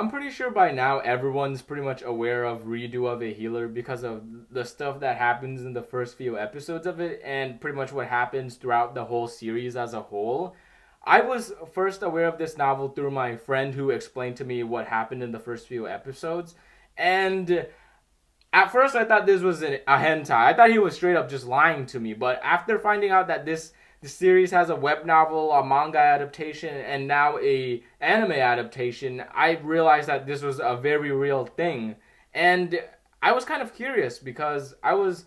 I'm pretty sure by now everyone's pretty much aware of Redo of a Healer because of the stuff that happens in the first few episodes of it and pretty much what happens throughout the whole series as a whole. I was first aware of this novel through my friend who explained to me what happened in the first few episodes. And at first I thought this was a hentai. I thought he was straight up just lying to me. But after finding out that this series has a web novel, a manga adaptation, and now a anime adaptation, I realized that this was a very real thing. And I was kind of curious because I was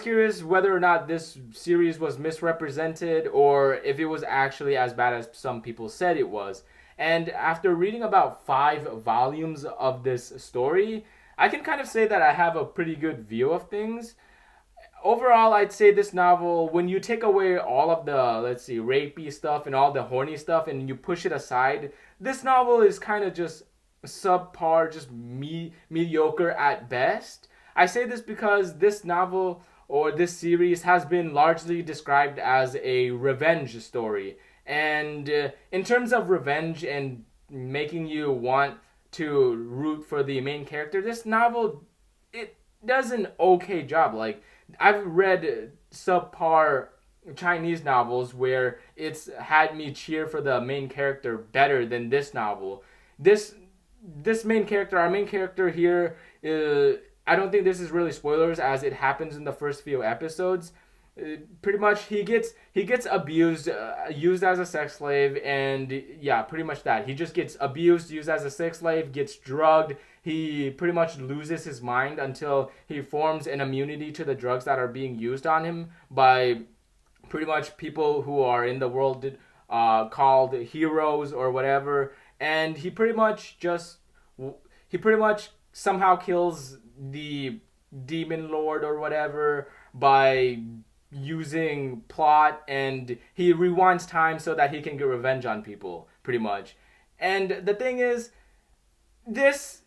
curious whether or not this series was misrepresented or if it was actually as bad as some people said it was. And after reading about 5 volumes of this story, I can kind of say that I have a pretty good view of things. Overall, I'd say this novel, when you take away all of the, let's see, rapey stuff and all the horny stuff and you push it aside, this novel is kind of just subpar, just mediocre at best. I say this because this novel or this series has been largely described as a revenge story. And in terms of revenge and making you want to root for the main character, this novel it does an okay job. Like I've read subpar Chinese novels where it's had me cheer for the main character better than this novel. This this main character, our main character here, I don't think this is really spoilers as it happens in the first few episodes. Pretty much he gets abused, used as a sex slave, and yeah, pretty much that. He just gets abused, used as a sex slave, gets drugged. He pretty much loses his mind until he forms an immunity to the drugs that are being used on him by pretty much people who are in the world called heroes or whatever. And he pretty much somehow kills the demon lord or whatever by using plot, and he rewinds time so that he can get revenge on people pretty much. And the thing is, this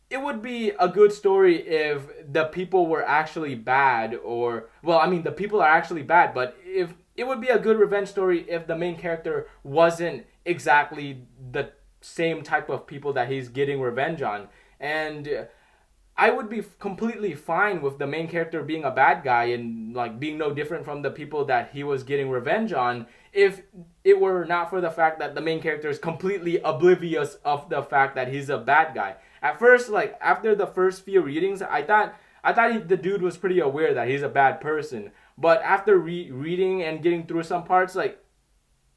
it would be a good story if the people were actually bad, or well, I mean the people are actually bad, but if it would be a good revenge story if the main character wasn't exactly the same type of people that he's getting revenge on. And I would be completely fine with the main character being a bad guy and like being no different from the people that he was getting revenge on if it were not for the fact that the main character is completely oblivious of the fact that he's a bad guy. At first, like after the first few readings, I thought the dude was pretty aware that he's a bad person. But after reading and getting through some parts, like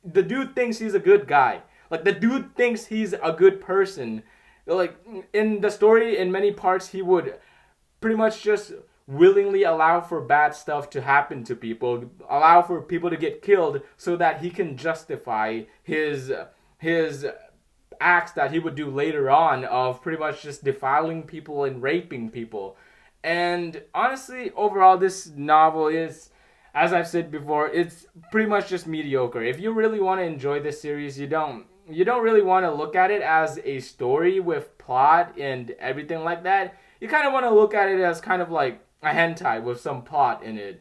the dude thinks he's a good guy. Like the dude thinks he's a good person. Like in the story, in many parts, he would pretty much just willingly allow for bad stuff to happen to people, allow for people to get killed, so that he can justify his acts that he would do later on of pretty much just defiling people and raping people. And honestly, overall, this novel is, as I've said before, it's pretty much just mediocre. If you really want to enjoy this series, you don't really want to look at it as a story with plot and everything like that. You kind of want to look at it as kind of like a hentai with some plot in it.